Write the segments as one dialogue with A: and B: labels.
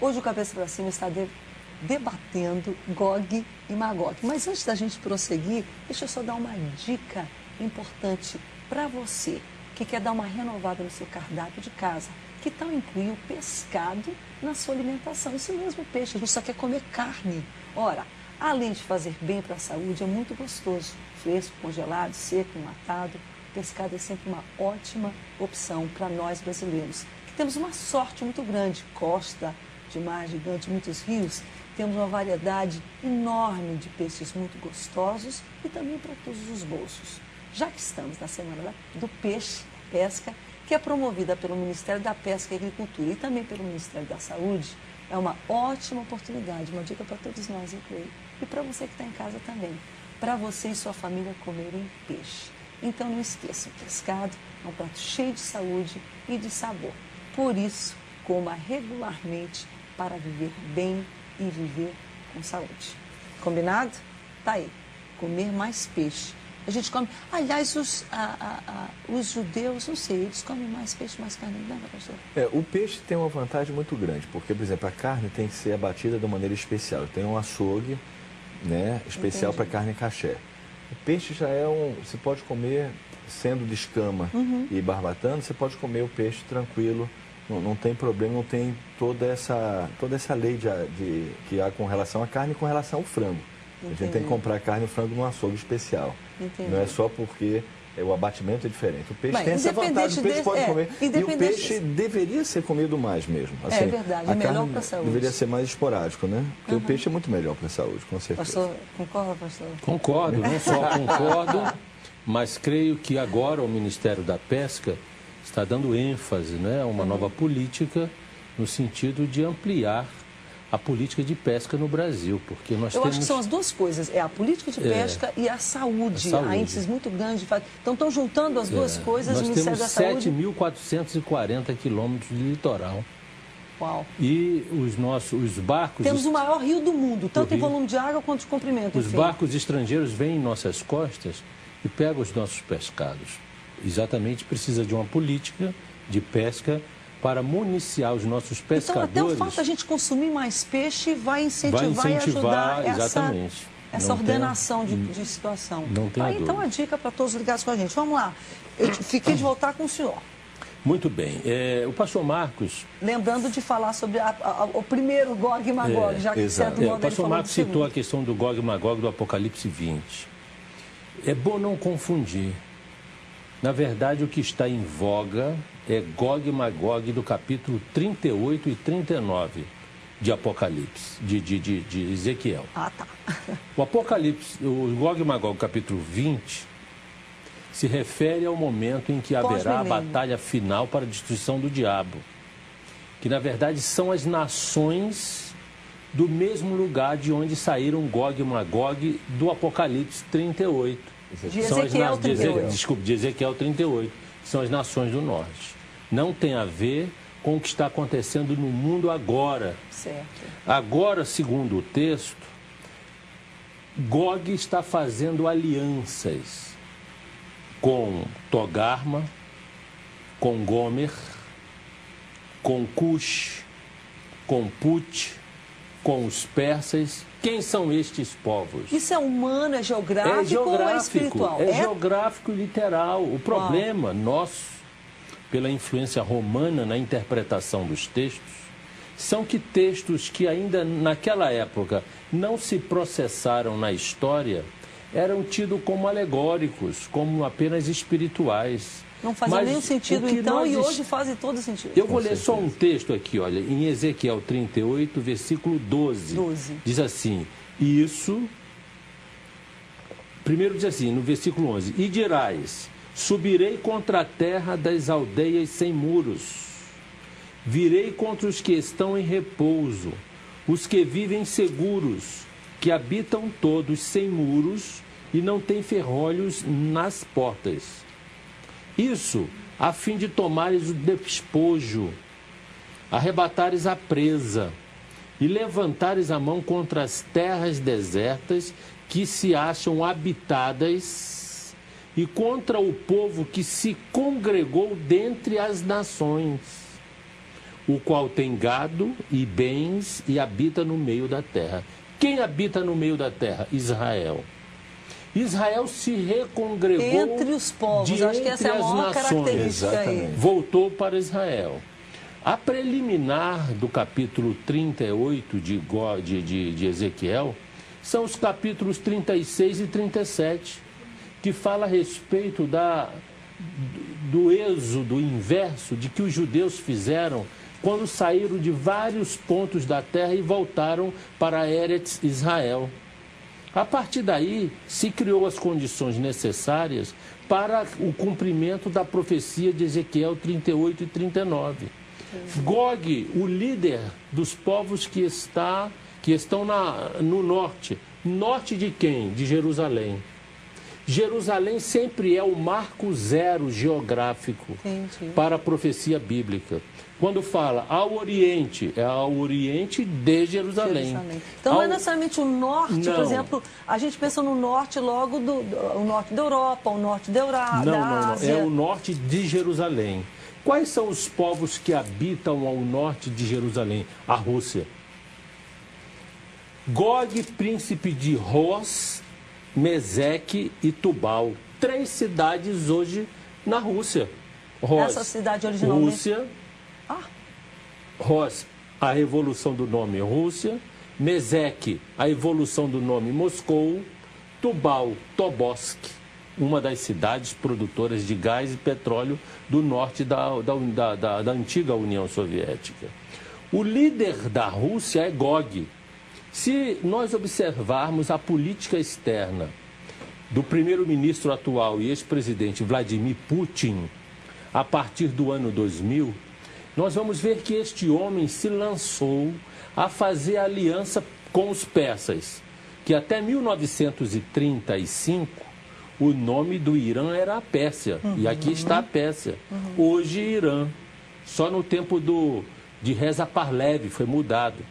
A: Hoje o Cabeça para Cima está debatendo Gog e Magog. Mas antes da gente prosseguir, deixa eu só dar uma dica importante para você que quer dar uma renovada no seu cardápio de casa. Que tal incluir o pescado na sua alimentação? Isso mesmo, peixe, a gente só quer comer carne. Ora, além de fazer bem para a saúde, é muito gostoso. Fresco, congelado, seco, enlatado. O pescado é sempre uma ótima opção para nós brasileiros, que temos uma sorte muito grande. Costa de mar gigante, muitos rios. Temos uma variedade enorme de peixes muito gostosos e também para todos os bolsos. Já que estamos na Semana do Peixe, Pesca, que é promovida pelo Ministério da Pesca e Agricultura e também pelo Ministério da Saúde, é uma ótima oportunidade, uma dica para todos nós, inclusive, e para você que está em casa também, para você e sua família comerem peixe. Então não esqueça, o pescado é um prato cheio de saúde e de sabor. Por isso, coma regularmente para viver bem e viver com saúde. Combinado? Tá aí, comer mais peixe. A gente come, aliás, os judeus, não sei, eles comem mais peixe, mais carne, não é, pastor?
B: O peixe tem uma vantagem muito grande, porque, por exemplo, a carne tem que ser abatida de uma maneira especial. Tem um açougue, né, especial para carne caché. O peixe já é você pode comer sendo de escama e barbatando, você pode comer o peixe tranquilo, não tem problema, não tem toda essa lei que há com relação à carne e com relação ao frango. Entendi. A gente tem que comprar carne e frango num açougue especial. Entendi. Não é só porque o abatimento é diferente. O peixe tem essa vantagem, o peixe pode comer. E o peixe deveria ser comido mais mesmo. Assim,
A: é verdade, é melhor para a saúde.
B: Deveria ser mais esporádico, né? Porque o peixe é muito melhor para a saúde, com certeza.
A: Pastor, concorda, pastor?
C: Concordo, não só concordo, mas creio que agora o Ministério da Pesca está dando ênfase, né, a uma nova política no sentido de ampliar a política de pesca no Brasil, porque nós
A: acho que são as duas coisas, é a política de pesca e a saúde. Há índices muito grandes. Então, estão juntando as duas coisas, o Ministério da Saúde...
C: Nós temos 7.440 quilômetros de litoral.
A: Uau!
C: E os barcos...
A: Temos o maior rio do mundo, tanto em volume de água quanto de comprimento.
C: Os barcos estrangeiros vêm em nossas costas e pegam os nossos pescados. Exatamente, precisa de uma política de pesca para municiar os nossos pescadores.
A: Então, até o fato da gente consumir mais peixe vai incentivar e ajudar essa ordenação de situação.
C: Não tem dúvida.
A: Então, a dica para todos ligados com a gente. Vamos lá. Eu fiquei de voltar com o senhor.
C: Muito bem. O pastor Marcos...
A: Lembrando de falar sobre o primeiro Gog e Magog, já que certo modo
C: o pastor Marcos citou a questão do Gog e Magog do Apocalipse 20. É bom não confundir. Na verdade, o que está em voga é Gog e Magog do capítulo 38 e 39 de Apocalipse, de Ezequiel.
A: Ah, tá.
C: O Apocalipse, o Gog e Magog, capítulo 20, se refere ao momento em que haverá a batalha final para a destruição do diabo, que na verdade são as nações do mesmo lugar de onde saíram Gog e Magog do Apocalipse 38.
A: De Ezequiel 38.
C: Desculpe, de Ezequiel 38. São as nações do norte. Não tem a ver com o que está acontecendo no mundo agora.
A: Certo.
C: Agora, segundo o texto, Gog está fazendo alianças com Togarma, com Gomer, com Cush, com Put, com os persas. Quem são estes povos?
A: Isso é humano, é geográfico ou é espiritual?
C: É geográfico e literal. O problema nosso, pela influência romana na interpretação dos textos, são que textos que ainda naquela época não se processaram na história, eram tidos como alegóricos, como apenas espirituais.
A: Não fazia nenhum sentido então, e hoje fazem todo sentido.
C: Eu vou ler só um texto aqui, olha, em Ezequiel 38, versículo 12. Diz assim, primeiro diz assim, no versículo 11, e dirás, subirei contra a terra das aldeias sem muros, virei contra os que estão em repouso, os que vivem seguros, que habitam todos sem muros e não têm ferrolhos nas portas. Isso a fim de tomares o despojo, arrebatares a presa e levantares a mão contra as terras desertas que se acham habitadas e contra o povo que se congregou dentre as nações. o qual tem gado e bens e habita no meio da terra. Quem habita no meio da terra? Israel. Israel se recongregou
A: entre os povos. Acho que essa é a maior característica aí.
C: Voltou para Israel. A preliminar do capítulo 38 de Ezequiel são os capítulos 36 e 37, que fala a respeito do êxodo inverso de que os judeus fizeram quando saíram de vários pontos da terra e voltaram para Eretz Israel. A partir daí, se criou as condições necessárias para o cumprimento da profecia de Ezequiel 38 e 39. Gog, o líder dos povos que estão no norte. Norte de quem? De Jerusalém. Jerusalém sempre é o marco zero geográfico para a profecia bíblica. Quando fala ao Oriente, é ao Oriente de Jerusalém.
A: Então não é necessariamente o norte, por exemplo, a gente pensa no norte logo o norte da Europa, o norte da Ásia.
C: Não, é o norte de Jerusalém. Quais são os povos que habitam ao norte de Jerusalém? A Rússia. Gog, príncipe de Ros, Meseque e Tubal. 3 cidades hoje na Rússia. Ros,
A: essa cidade originalmente...
C: Rússia. Ros, a evolução do nome Rússia. Meseque, a evolução do nome Moscou. Tubal, Tobolsk, uma das cidades produtoras de gás e petróleo do norte da antiga União Soviética. O líder da Rússia é Gog. Se nós observarmos a política externa do primeiro-ministro atual e ex-presidente Vladimir Putin, a partir do ano 2000, nós vamos ver que este homem se lançou a fazer aliança com os persas, que até 1935 o nome do Irã era a Pérsia, e aqui está a Pérsia. Hoje, Irã, só no tempo de Reza Pahlavi foi mudado.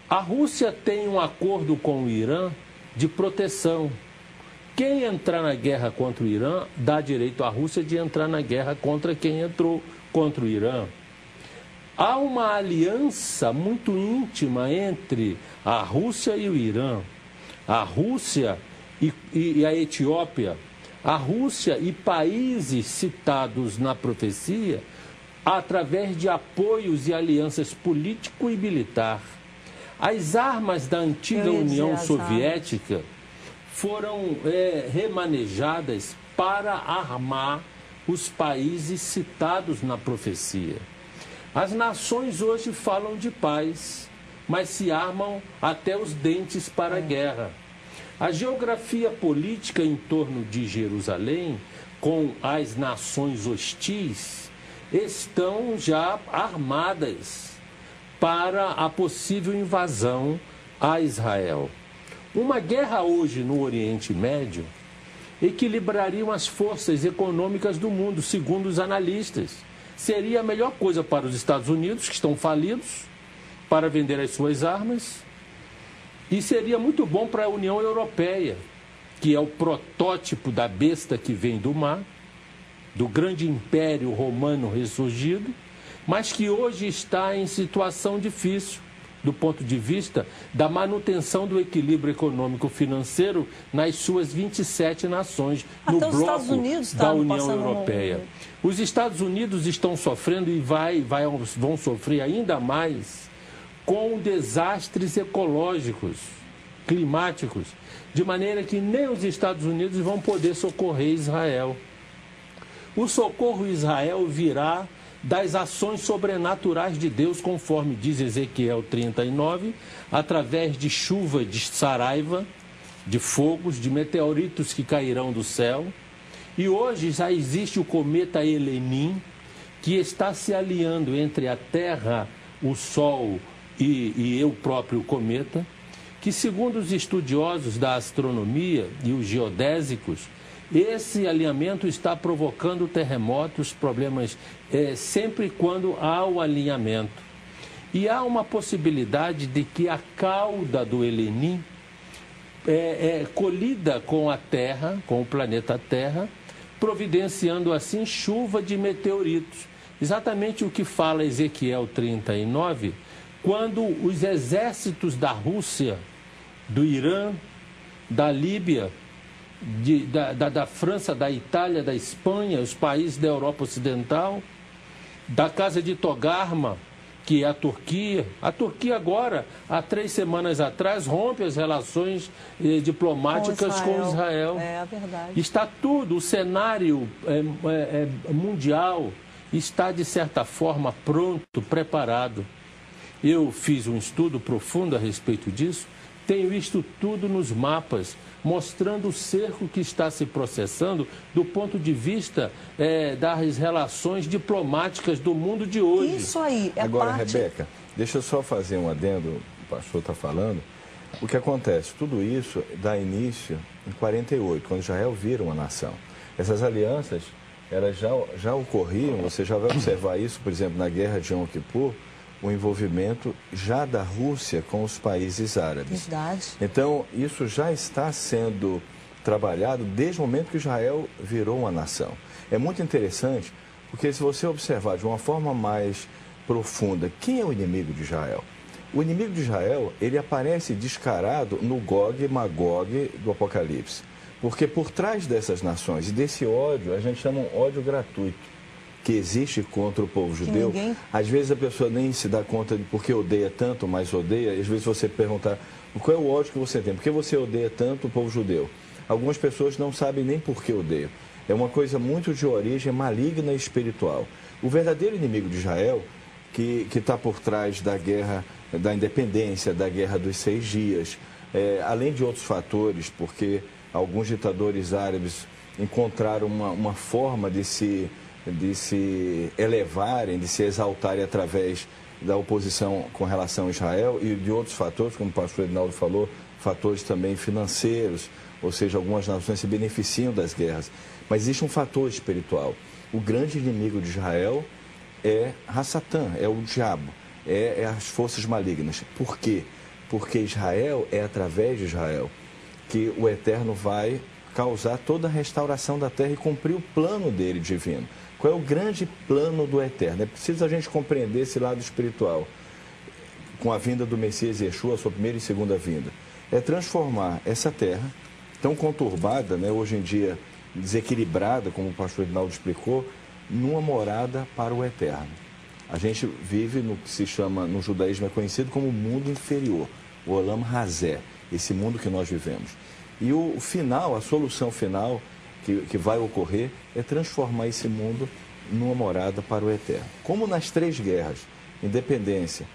C: A Rússia tem um acordo com o Irã de proteção. Quem entrar na guerra contra o Irã dá direito à Rússia de entrar na guerra contra quem entrou contra o Irã. Há uma aliança muito íntima entre a Rússia e o Irã, a Rússia e a Etiópia, a Rússia e países citados na profecia através de apoios e alianças político e militar. As armas da antiga União Soviética foram remanejadas para armar os países citados na profecia. As nações hoje falam de paz, mas se armam até os dentes para a guerra. A geografia política em torno de Jerusalém, com as nações hostis, estão já armadas para a possível invasão a Israel. Uma guerra hoje no Oriente Médio equilibraria as forças econômicas do mundo, segundo os analistas. Seria a melhor coisa para os Estados Unidos, que estão falidos, para vender as suas armas, e seria muito bom para a União Europeia, que é o protótipo da besta que vem do mar, do grande império romano ressurgido, mas que hoje está em situação difícil, do ponto de vista da manutenção do equilíbrio econômico-financeiro nas suas 27 nações, no bloco da União Europeia. Os Estados Unidos estão sofrendo e vão sofrer ainda mais com desastres ecológicos, climáticos, de maneira que nem os Estados Unidos vão poder socorrer Israel. O socorro a Israel virá das ações sobrenaturais de Deus, conforme diz Ezequiel 39, através de chuva de saraiva, de fogos, de meteoritos que cairão do céu. E hoje já existe o cometa Elenin, que está se alinhando entre a Terra, o Sol e o próprio cometa, que, segundo os estudiosos da astronomia e os geodésicos, esse alinhamento está provocando terremotos, problemas, sempre quando há o alinhamento. E há uma possibilidade de que a cauda do Elenin colida com a Terra, com o planeta Terra, providenciando assim chuva de meteoritos, exatamente o que fala Ezequiel 39, quando os exércitos da Rússia, do Irã, da Líbia, da França, da Itália, da Espanha, os países da Europa Ocidental, da Casa de Togarma, que é a Turquia. A Turquia agora, há 3 semanas atrás, rompe as relações diplomáticas com Israel.
A: É verdade.
C: Está tudo, o cenário mundial está, de certa forma, pronto, preparado. Eu fiz um estudo profundo a respeito disso, tenho visto tudo nos mapas, mostrando o cerco que está se processando do ponto de vista das relações diplomáticas do mundo de hoje.
A: Isso aí é
B: Agora,
A: parte...
B: Rebeca, deixa eu só fazer um adendo, o pastor está falando. O que acontece? Tudo isso dá início em 48, quando Israel vira uma nação. Essas alianças, elas já ocorriam, você já vai observar isso, por exemplo, na Guerra de Yom Kippur, o envolvimento já da Rússia com os países árabes.
A: Verdade.
B: Então, isso já está sendo trabalhado desde o momento que Israel virou uma nação. É muito interessante, porque se você observar de uma forma mais profunda, quem é o inimigo de Israel? O inimigo de Israel, ele aparece descarado no Gog e Magog do Apocalipse. Porque por trás dessas nações e desse ódio, a gente chama um ódio gratuito, que existe contra o povo judeu. Às vezes a pessoa nem se dá conta de por que odeia tanto, mas odeia. Às vezes você perguntar, qual é o ódio que você tem? Por que você odeia tanto o povo judeu? Algumas pessoas não sabem nem por que odeiam. É uma coisa muito de origem maligna e espiritual. O verdadeiro inimigo de Israel, que está por trás da guerra da independência, da guerra dos 6 dias, além de outros fatores, porque alguns ditadores árabes encontraram uma forma de se elevarem, de se exaltarem através da oposição com relação a Israel e de outros fatores, como o pastor Edinaldo falou, fatores também financeiros, ou seja, algumas nações se beneficiam das guerras. Mas existe um fator espiritual. O grande inimigo de Israel é Hassatã, é o diabo, é as forças malignas. Por quê? Porque Israel é através de Israel que o Eterno vai causar toda a restauração da terra e cumprir o plano dele divino. Qual é o grande plano do Eterno? É preciso a gente compreender esse lado espiritual. Com a vinda do Messias Yeshua, a sua primeira e segunda vinda. É transformar essa terra, tão conturbada, né, hoje em dia desequilibrada, como o pastor Edinaldo explicou, numa morada para o Eterno. A gente vive no que se chama, no judaísmo é conhecido como o mundo inferior, o Olam Hazé, esse mundo que nós vivemos. E o final, a solução final que vai ocorrer é transformar esse mundo numa morada para o Eterno. Como nas 3 guerras, independência,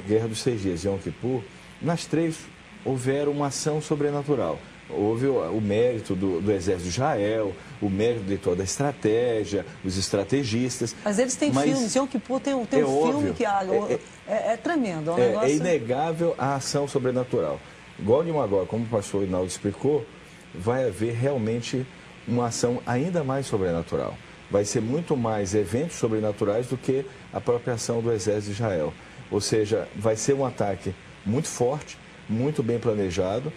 B: Guerra dos 6 dias, Yom Kippur, nas 3 houveram uma ação sobrenatural. Houve o mérito do exército de Israel, o mérito de toda a estratégia, os estrategistas.
A: Mas eles têm filmes, Yom Kippur tem um filme que é tremendo.
B: É inegável a ação sobrenatural. Gog e Magog, como o pastor Edinaldo explicou, vai haver realmente uma ação ainda mais sobrenatural. Vai ser muito mais eventos sobrenaturais do que a própria ação do exército de Israel. Ou seja, vai ser um ataque muito forte, muito bem planejado,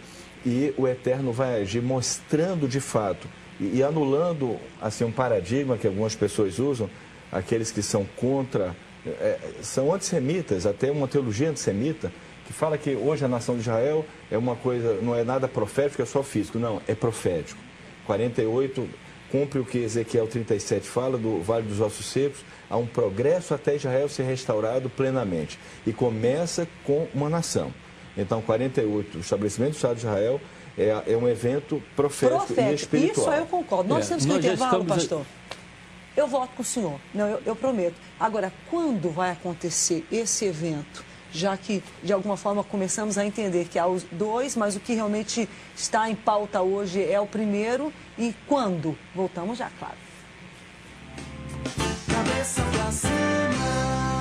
B: e o Eterno vai agir mostrando de fato e anulando assim, um paradigma que algumas pessoas usam, aqueles que são contra, são antissemitas, até uma teologia antissemita, que fala que hoje a nação de Israel é uma coisa, não é nada profético, é só físico. Não, é profético. 48 cumpre o que Ezequiel 37 fala, do Vale dos Ossos Secos, há um progresso até Israel ser restaurado plenamente. E começa com uma nação. Então, 48, o estabelecimento do Estado de Israel é um evento profético e espiritual.
A: Isso aí eu concordo. Nós temos que intervalo, pastor. Eu voto com o senhor. Não, eu prometo. Agora, quando vai acontecer esse evento? Já que, de alguma forma, começamos a entender que há os 2, mas o que realmente está em pauta hoje é o primeiro. E quando? Voltamos já, claro. Cabeça pra cima.